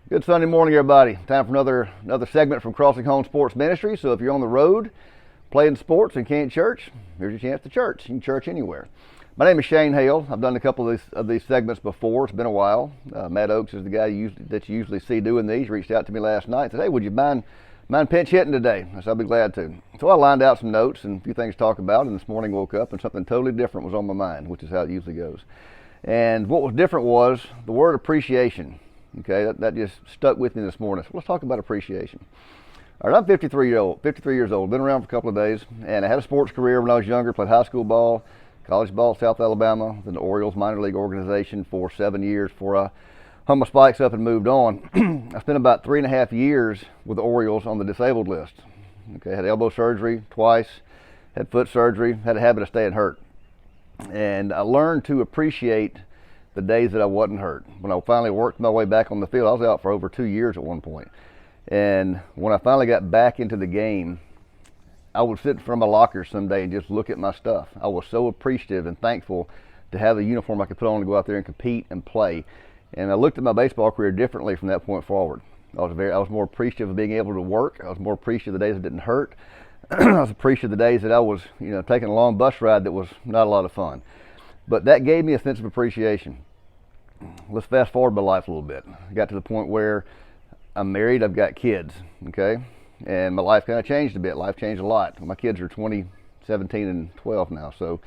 Good Sunday morning, everybody. Time for another segment from Crossing Home Sports Ministry. So if you're on the road playing sports and can't church, here's your chance to church. You can church anywhere. My name is Shane Hale. I've done a couple of these segments before. It's been a while. Matt Oakes is the guy that you usually see doing these. He reached out to me last night and said, "Hey, would you mind pinch hitting today?" I said, "I'll be glad to." So I lined out some notes and a few things to talk about. And this morning woke up and something totally different was on my mind, which is how it usually goes. And what was different was the word appreciation. Okay, that just stuck with me this morning. So let's talk about appreciation. All right, I'm 53 years old, been around for a couple of days, and I had a sports career when I was younger, played high school ball, college ball, South Alabama, then the Orioles minor league organization for 7 years before I hung my spikes up and moved on. I spent about 3.5 years with the Orioles on the disabled list. Okay, had elbow surgery twice, had foot surgery, had a habit of staying hurt. And I learned to appreciate the days that I wasn't hurt. When I finally worked my way back on the field, I was out for over 2 years at one point. And when I finally got back into the game, I would sit in front of my locker someday and just look at my stuff. I was so appreciative and thankful to have a uniform I could put on to go out there and compete and play. And I looked at my baseball career differently from that point forward. I was more appreciative of being able to work. I was more appreciative of the days that didn't hurt. I was appreciative of the days that I was, taking a long bus ride that was not a lot of fun. But that gave me a sense of appreciation. Let's fast forward my life a little bit. I got to the point where I'm married, I've got kids, okay? And my life kind of changed a bit. Life changed a lot. My kids are 20, 17, and 12 now, so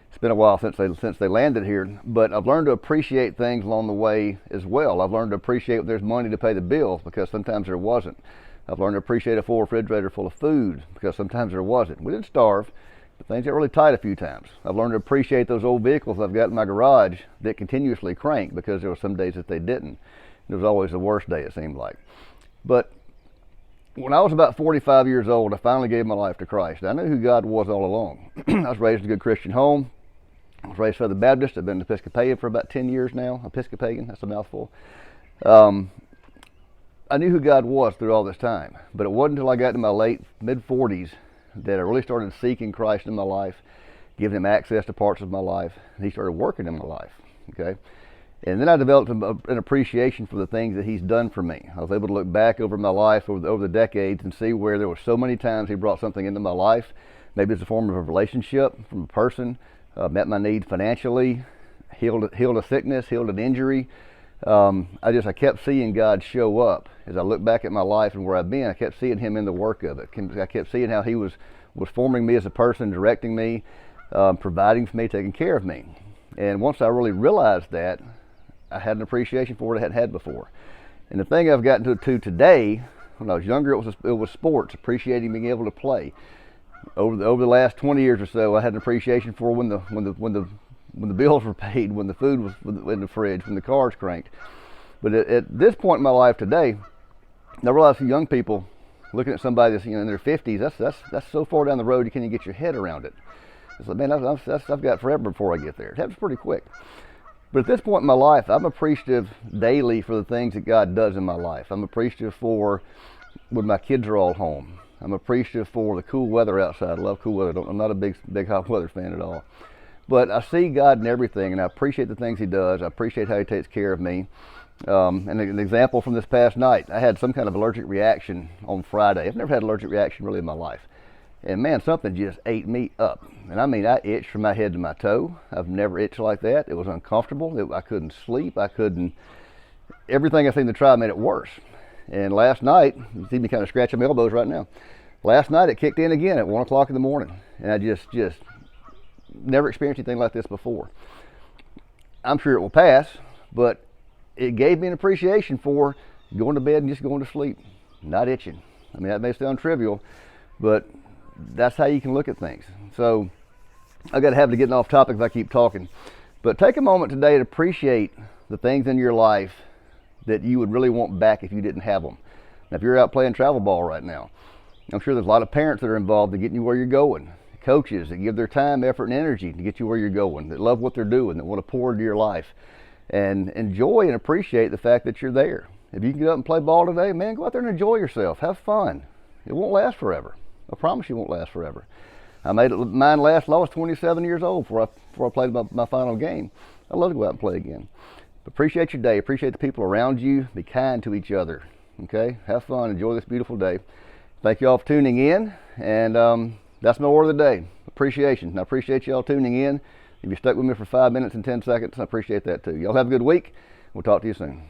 it's been a while since they landed here. But I've learned to appreciate things along the way as well. I've learned to appreciate when there's money to pay the bills because sometimes there wasn't. I've learned to appreciate a full refrigerator full of food because sometimes there wasn't. We didn't starve. Things got really tight a few times. I've learned to appreciate those old vehicles I've got in my garage that continuously crank because there were some days that they didn't. It was always the worst day, it seemed like. But when I was about 45 years old, I finally gave my life to Christ. I knew who God was all along. I was raised in a good Christian home. I was raised Southern Baptist. I've been an Episcopalian for about 10 years now. Episcopalian, that's a mouthful. I knew who God was through all this time. But it wasn't until I got to my mid-40s that I really started seeking Christ in my life, giving him access to parts of my life, and he started working in my life, okay? And then I developed an appreciation for the things that he's done for me. I was able to look back over my life over the decades and see where there were so many times he brought something into my life. Maybe it's a form of a relationship from a person, met my need financially, healed a sickness, healed an injury. I kept seeing God show up as I look back at my life and where I've been. I kept seeing him in the work of it. I kept seeing how he was forming me as a person, directing me, providing for me, taking care of me. And once I really realized that, I had an appreciation for what I hadn't had before. And the thing I've gotten to today, when I was younger, it was sports, appreciating being able to play. Over the last 20 years or so, I had an appreciation for when the bills were paid, when the food was in the fridge, when the cars cranked. But at this point in my life today, I realize for young people looking at somebody that's in their 50s, that's so far down the road you can't even get your head around it. It's like, man, I've got forever before I get there. It happens pretty quick. But at this point in my life, I'm appreciative daily for the things that God does in my life. I'm appreciative for when my kids are all home. I'm appreciative for the cool weather outside. I love cool weather. I'm not a big hot weather fan at all. But I see God in everything, and I appreciate the things he does. I appreciate how he takes care of me. And an example from this past night, I had some kind of allergic reaction on Friday. I've never had an allergic reaction really in my life. And man, something just ate me up. And I mean, I itched from my head to my toe. I've never itched like that. It was uncomfortable. I couldn't sleep. Everything I seemed to try made it worse. And last night, you see me kind of scratching my elbows right now. Last night it kicked in again at 1 o'clock in the morning. And I just never experienced anything like this before. I'm sure it will pass, but it gave me an appreciation for going to bed and just going to sleep, not itching. I mean, that may sound trivial, but that's how you can look at things. So I've got to have to get off topic if I keep talking. But take a moment today to appreciate the things in your life that you would really want back if you didn't have them. Now, if you're out playing travel ball right now, I'm sure there's a lot of parents that are involved in getting you where you're going. Coaches that give their time, effort, and energy to get you where you're going, that love what they're doing, that want to pour into your life. And enjoy and appreciate the fact that you're there. If you can get up and play ball today, man, go out there and enjoy yourself. Have fun. It won't last forever. I promise you it won't last forever. I made mine last till I was 27 years old before I played my final game. I love to go out and play again. Appreciate your day. Appreciate the people around you. Be kind to each other. Okay? Have fun. Enjoy this beautiful day. Thank you all for tuning in. And that's my word of the day. Appreciation. And I appreciate you all tuning in. If you stuck with me for 5 minutes and 10 seconds, I appreciate that too. Y'all have a good week. We'll talk to you soon.